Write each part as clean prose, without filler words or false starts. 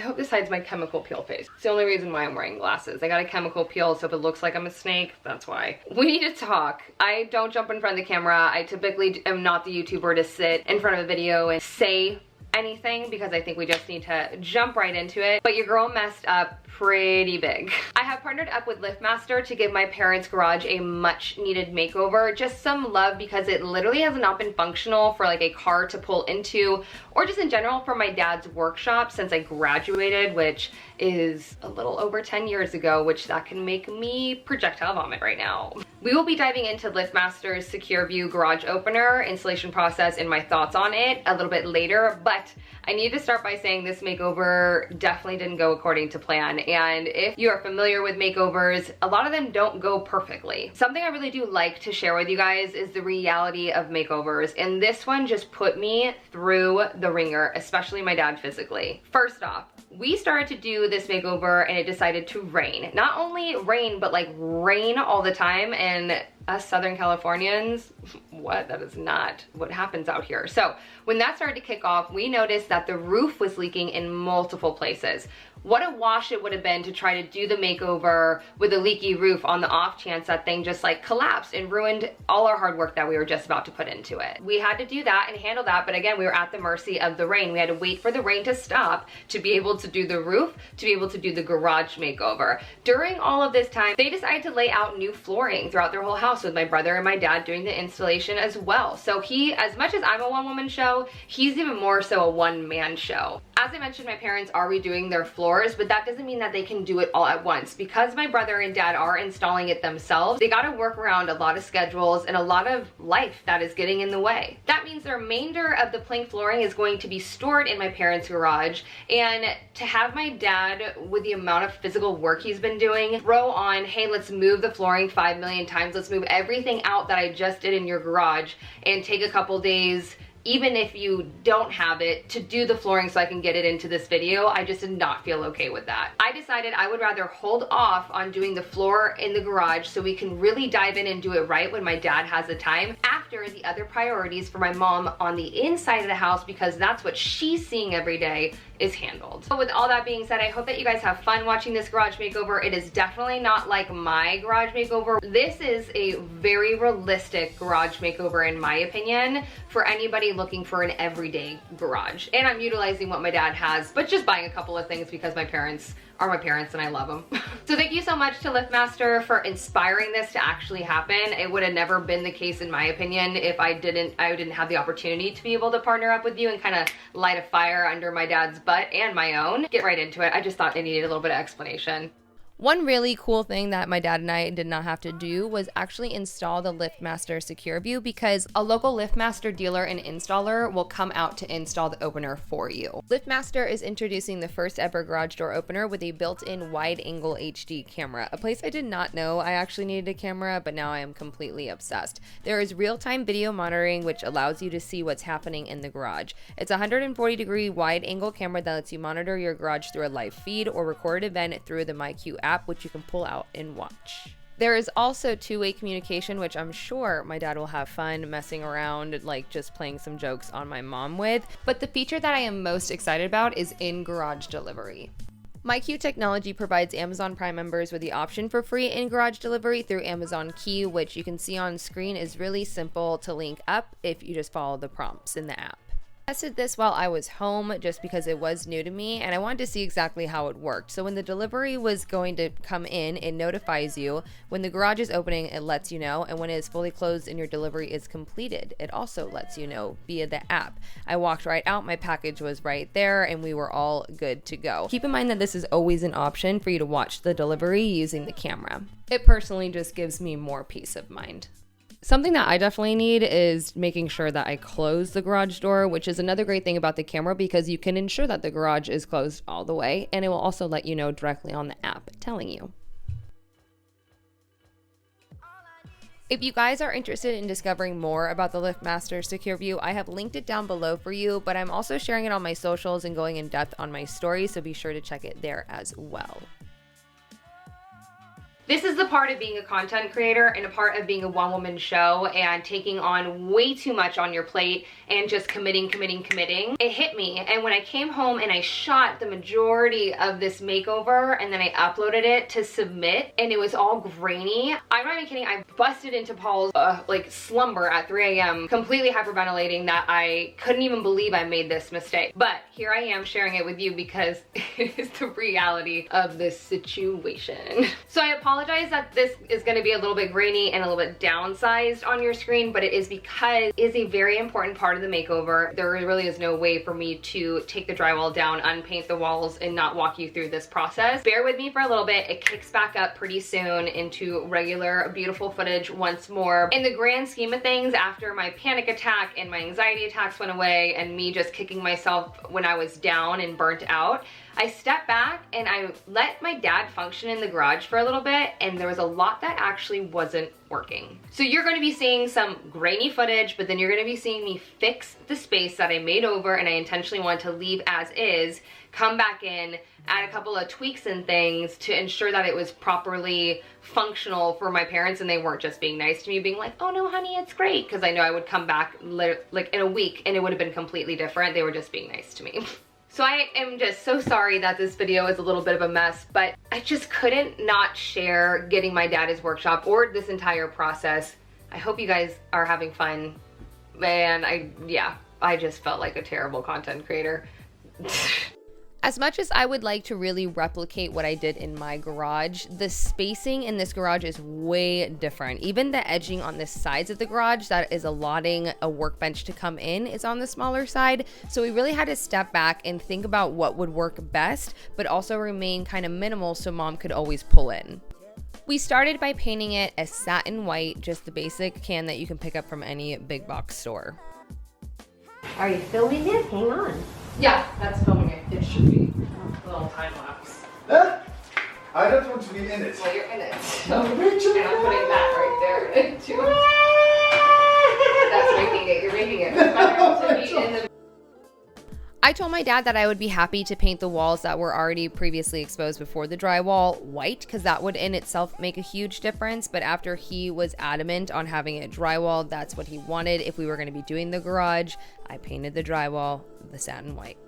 hope this hides my chemical peel face. It's the only reason why I'm wearing glasses. I got a chemical peel, so if it looks like I'm a snake, that's why. We need to talk. I don't jump in front of the camera. I typically am not the YouTuber to sit in front of a video and say anything because I think we just need to jump right into it. But your girl messed up pretty big. I have partnered up with LiftMaster to give my parents' garage a much needed makeover. Just some love because it literally has not been functional for like a car to pull into or just in general for my dad's workshop since I graduated, which is a little over 10 years ago, which that can make me projectile vomit right now. We will be diving into LiftMaster's Secure View garage opener, installation process, and my thoughts on it a little bit later, but I need to start by saying this makeover definitely didn't go according to plan. And if you are familiar with makeovers, a lot of them don't go perfectly. Something I really do like to share with you guys is the reality of makeovers. And this one just put me through the ringer, especially my dad physically. First off, we started to do this makeover and it decided to rain. Not only rain, but like rain all the time. And us Southern Californians, what? That is not what happens out here. So when that started to kick off, we noticed that the roof was leaking in multiple places. What a wash it would have been to try to do the makeover with a leaky roof on the off chance that thing just like collapsed and ruined all our hard work that we were just about to put into it. We had to do that and handle that, but again, we were at the mercy of the rain. We had to wait for the rain to stop to be able to do the roof, to be able to do the garage makeover. During all of this time, they decided to lay out new flooring throughout their whole house with my brother and my dad doing the installation as well. So he, as much as I'm a one-woman show, he's even more so a one-man show. As I mentioned, my parents are redoing their floors, but that doesn't mean that they can do it all at once. Because my brother and dad are installing it themselves, they gotta work around a lot of schedules and a lot of life that is getting in the way. That means the remainder of the plank flooring is going to be stored in my parents' garage, and to have my dad, with the amount of physical work he's been doing, throw on, hey, let's move the flooring 5 million times, let's move everything out that I just did in your garage, and take a couple days, even if you don't have it, to do the flooring so I can get it into this video, I just did not feel okay with that. I decided I would rather hold off on doing the floor in the garage so we can really dive in and do it right when my dad has the time after the other priorities for my mom on the inside of the house, because that's what she's seeing every day, is handled. So with all that being said, I hope that you guys have fun watching this garage makeover. It is definitely not like my garage makeover. This is a very realistic garage makeover in my opinion for anybody looking for an everyday garage. And I'm utilizing what my dad has, but just buying a couple of things because my parents are my parents and I love them. So thank you so much to LiftMaster for inspiring this to actually happen. It would have never been the case in my opinion if I didn't have the opportunity to be able to partner up with you and kind of light a fire under my dad's butt and my own. Get right into it. I just thought it needed a little bit of explanation. One really cool thing that my dad and I did not have to do was actually install the LiftMaster Secure View, because a local LiftMaster dealer and installer will come out to install the opener for you. LiftMaster is introducing the first ever garage door opener with a built-in wide-angle HD camera, a place I did not know I actually needed a camera, but now I am completely obsessed. There is real-time video monitoring, which allows you to see what's happening in the garage. It's a 140-degree wide-angle camera that lets you monitor your garage through a live feed or record an event through the Makeover app, which you can pull out and watch. There is also two-way communication, which I'm sure my dad will have fun messing around, like just playing some jokes on my mom with. But the feature that I am most excited about is in-garage delivery. MyQ Technology provides Amazon Prime members with the option for free in-garage delivery through Amazon Key, which you can see on screen is really simple to link up if you just follow the prompts in the app. I tested this while I was home just because it was new to me and I wanted to see exactly how it worked. So when the delivery was going to come in, it notifies you. When the garage is opening, it lets you know. And when it is fully closed and your delivery is completed, it also lets you know via the app. I walked right out, my package was right there, and we were all good to go. Keep in mind that this is always an option for you to watch the delivery using the camera. It personally just gives me more peace of mind. Something that I definitely need is making sure that I close the garage door, which is another great thing about the camera because you can ensure that the garage is closed all the way, and it will also let you know directly on the app telling you. If you guys are interested in discovering more about the LiftMaster Secure View, I have linked it down below for you, but I'm also sharing it on my socials and going in depth on my story, so be sure to check it there as well. This is the part of being a content creator and a part of being a one-woman show and taking on way too much on your plate and just committing. It hit me, and when I came home and I shot the majority of this makeover and then I uploaded it to submit and it was all grainy. I'm not even kidding, I busted into Paul's like slumber at 3 a.m. completely hyperventilating that I couldn't even believe I made this mistake. But here I am sharing it with you because it is the reality of this situation. So I apologize that this is going to be a little bit grainy and a little bit downsized on your screen, but it is because it is a very important part of the makeover. There really is no way for me to take the drywall down, unpaint the walls, and not walk you through this process. Bear with me for a little bit. It kicks back up pretty soon into regular, beautiful footage once more. In the grand scheme of things, after my panic attack and my anxiety attacks went away and me just kicking myself when I was down and burnt out, I stepped back and I let my dad function in the garage for a little bit, and there was a lot that actually wasn't working. So you're going to be seeing some grainy footage, but then you're going to be seeing me fix the space that I made over and I intentionally wanted to leave as is, come back in, add a couple of tweaks and things to ensure that it was properly functional for my parents and they weren't just being nice to me, being like, oh no honey, it's great, because I know I would come back like in a week and it would have been completely different. They were just being nice to me. So I am just so sorry that this video is a little bit of a mess, but I just couldn't not share getting my dad his workshop or this entire process. I hope you guys are having fun. Man, I just felt like a terrible content creator. As much as I would like to really replicate what I did in my garage, the spacing in this garage is way different. Even the edging on the sides of the garage that is allotting a workbench to come in is on the smaller side. So we really had to step back and think about what would work best, but also remain kind of minimal so mom could always pull in. We started by painting it a satin white, just the basic can that you can pick up from any big box store. Are you filming it? Hang on. Yeah, that's filming it. It should be a little time lapse. I don't want to be in it. Well, you're in it. So, and I'm putting that right there into it. That's making it. You're making it. It's better to be in the... I told my dad that I would be happy to paint the walls that were already previously exposed before the drywall white, because that would in itself make a huge difference. But after he was adamant on having it drywall, that's what he wanted. If we were going to be doing the garage, I painted the drywall the satin white.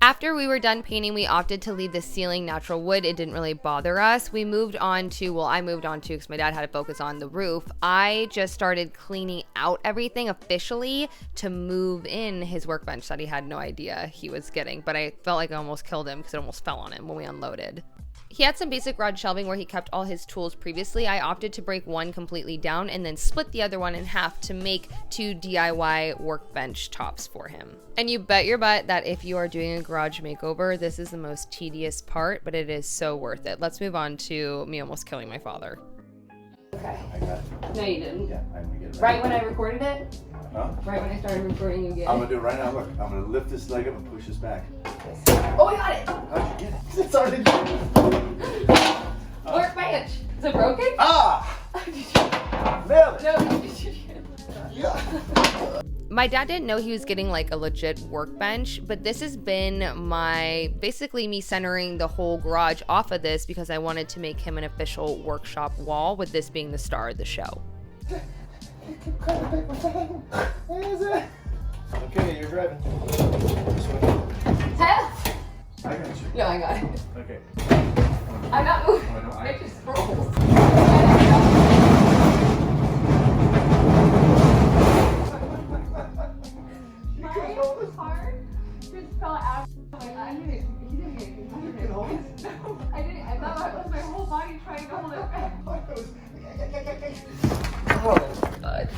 After we were done painting, we opted to leave the ceiling natural wood. It didn't really bother us. We moved on to, well, I moved on to, because my dad had to focus on the roof. I just started cleaning out everything officially to move in his workbench that he had no idea he was getting. But I felt like I almost killed him because it almost fell on him when we unloaded. He had some basic garage shelving where he kept all his tools previously. I opted to break one completely down and then split the other one in half to make 2 DIY workbench tops for him. And you bet your butt that if you are doing a garage makeover, this is the most tedious part, but it is so worth it. Let's move on to me almost killing my father. Okay. I got it. No, you didn't. Yeah, I'm gonna get it Right when I recorded it? Huh? Right when I started recording, you get I'm it? gonna do it right now. Look, I'm gonna lift this leg up and push this back. Oh, I got it! How'd you get it? It's already Workbench! Is it broken? Ah! Nailed it! No, you did. Yeah. My dad didn't know he was getting like a legit workbench, but this has been basically me centering the whole garage off of this because I wanted to make him an official workshop wall, with this being the star of the show. Okay, you're driving. Help! I got you. No, I got it. Okay. I'm not moving. Oh, no, I just rolled. My heart just fell out. I didn't. He didn't get anything. You can hold it. No, I didn't. I thought that was my whole body trying to hold it back. Oh, God.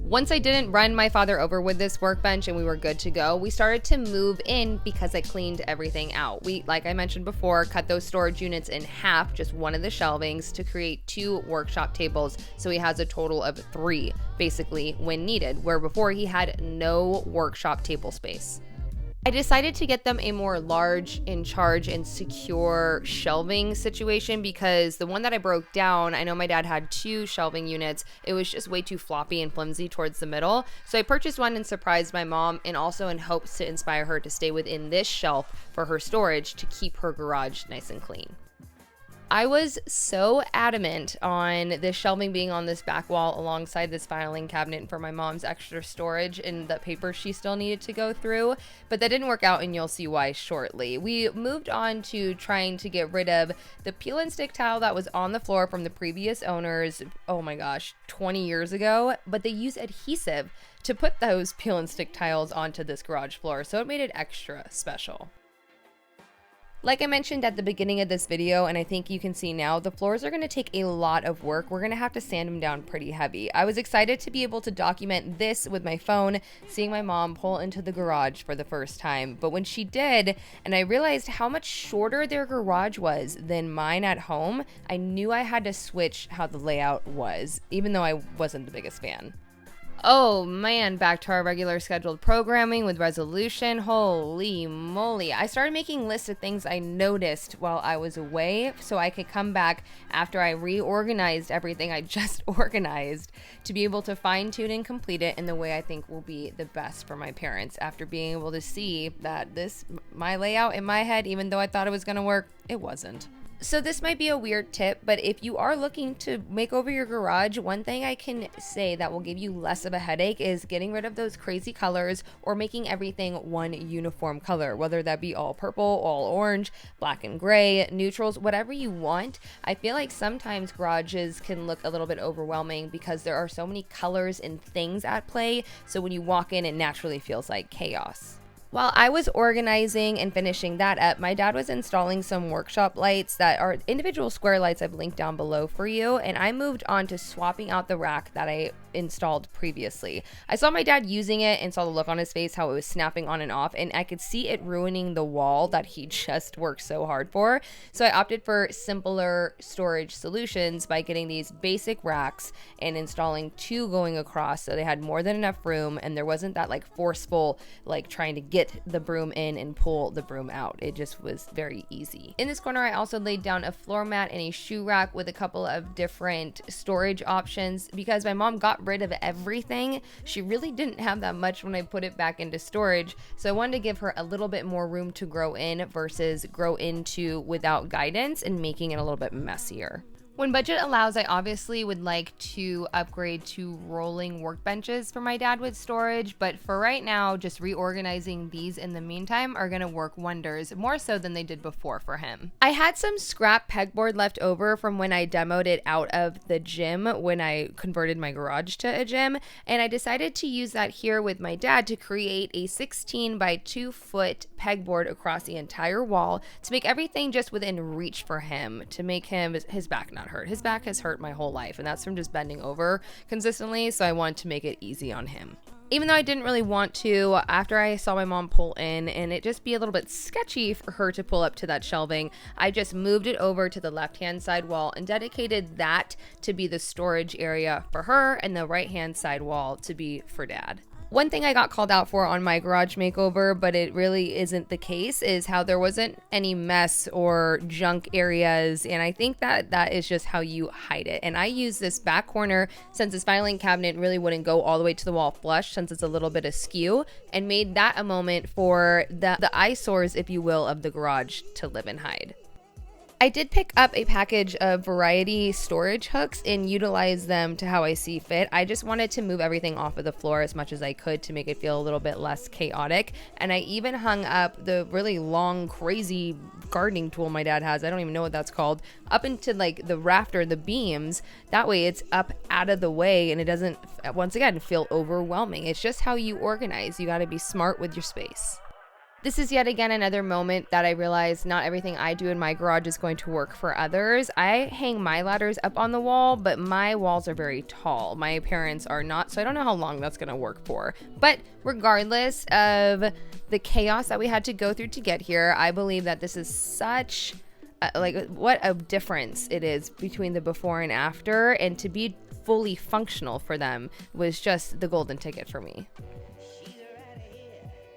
Once I didn't run my father over with this workbench and we were good to go, we started to move in because I cleaned everything out. We, like I mentioned before, cut those storage units in half, just one of the shelvings, to create 2 workshop tables. So he has a total of 3, basically, when needed, where before he had no workshop table space. I decided to get them a more large, in charge, and secure shelving situation because the one that I broke down, I know my dad had 2 shelving units. It was just way too floppy and flimsy towards the middle. So I purchased one and surprised my mom, and also in hopes to inspire her to stay within this shelf for her storage to keep her garage nice and clean. I was so adamant on this shelving being on this back wall alongside this filing cabinet for my mom's extra storage and the papers she still needed to go through, but that didn't work out, and you'll see why shortly. We moved on to trying to get rid of the peel and stick tile that was on the floor from the previous owners, oh my gosh, 20 years ago, but they use adhesive to put those peel and stick tiles onto this garage floor, so it made it extra special. Like I mentioned at the beginning of this video, and I think you can see now, the floors are going to take a lot of work. We're going to have to sand them down pretty heavy. I was excited to be able to document this with my phone, seeing my mom pull into the garage for the first time. But when she did, and I realized how much shorter their garage was than mine at home, I knew I had to switch how the layout was, even though I wasn't the biggest fan. Oh man, back to our regular scheduled programming with resolution. Holy moly. I started making lists of things I noticed while I was away so I could come back after I reorganized everything I just organized to be able to fine tune and complete it in the way I think will be the best for my parents after being able to see that my layout in my head, even though I thought it was going to work, it wasn't. So this might be a weird tip, but if you are looking to make over your garage, one thing I can say that will give you less of a headache is getting rid of those crazy colors or making everything one uniform color, whether that be all purple, all orange, black and gray, neutrals, whatever you want. I feel like sometimes garages can look a little bit overwhelming because there are so many colors and things at play, so when you walk in, it naturally feels like chaos. While I was organizing and finishing that up, my dad was installing some workshop lights that are individual square lights I've linked down below for you, and I moved on to swapping out the rack that I installed previously. I saw my dad using it and saw the look on his face, how it was snapping on and off, and I could see it ruining the wall that he just worked so hard for. So I opted for simpler storage solutions by getting these basic racks and installing 2 going across so they had more than enough room and there wasn't that like forceful like trying to get the broom in and pull the broom out. It just was very easy. In this corner, I also laid down a floor mat and a shoe rack with a couple of different storage options because my mom got rid of everything. She really didn't have that much when I put it back into storage, so I wanted to give her a little bit more room to grow in versus grow into without guidance and making it a little bit messier. When budget allows, I obviously would like to upgrade to rolling workbenches for my dad with storage, but for right now, just reorganizing these in the meantime are gonna work wonders, more so than they did before for him. I had some scrap pegboard left over from when I demoed it out of the gym when I converted my garage to a gym, and I decided to use that here with my dad to create a 16 by 2 foot pegboard across the entire wall to make everything just within reach for him, to make his back not hurt. His back has hurt my whole life, and that's from just bending over consistently, so I wanted to make it easy on him. Even though I didn't really want to, after I saw my mom pull in and it just be a little bit sketchy for her to pull up to that shelving, I just moved it over to the left-hand side wall and dedicated that to be the storage area for her and the right-hand side wall to be for dad. One thing I got called out for on my garage makeover, but it really isn't the case, is how there wasn't any mess or junk areas, and I think that is just how you hide it. And I use this back corner, since this filing cabinet really wouldn't go all the way to the wall flush since it's a little bit askew, and made that a moment for the eyesores, if you will, of the garage to live and hide. I did pick up a package of variety storage hooks and utilize them to how I see fit. I just wanted to move everything off of the floor as much as I could to make it feel a little bit less chaotic. And I even hung up the really long, crazy gardening tool my dad has, I don't even know what that's called, up into like the rafter, the beams. That way it's up out of the way and it doesn't, once again, feel overwhelming. It's just how you organize. You got to be smart with your space. This is yet again another moment that I realized not everything I do in my garage is going to work for others. I hang my ladders up on the wall, but my walls are very tall. My parents are not, so I don't know how long that's going to work for. But regardless of the chaos that we had to go through to get here, I believe that this is such, what a difference it is between the before and after, and to be fully functional for them was just the golden ticket for me.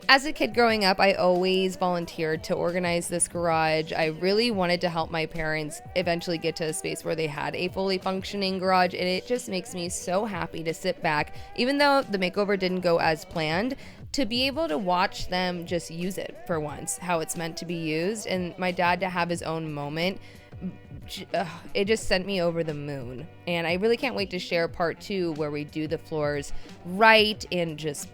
As a kid growing up, I always volunteered to organize this garage. I really wanted to help my parents eventually get to a space where they had a fully functioning garage, and it just makes me so happy to sit back, even though the makeover didn't go as planned, to be able to watch them just use it for once, how it's meant to be used, and my dad to have his own moment. It just sent me over the moon, and I really can't wait to share part 2 where we do the floors right and just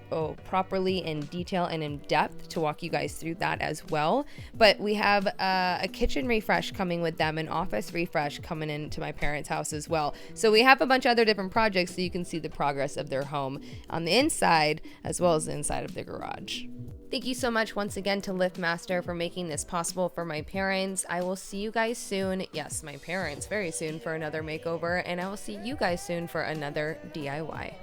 properly in detail and in depth to walk you guys through that as well. But we have a kitchen refresh coming with them, an office refresh coming into my parents' house as well. So we have a bunch of other different projects so you can see the progress of their home on the inside as well as the inside of the garage. Thank you so much once again to LiftMaster for making this possible for my parents. I will see you guys soon. Yes, my parents very soon for another makeover, and I will see you guys soon for another DIY.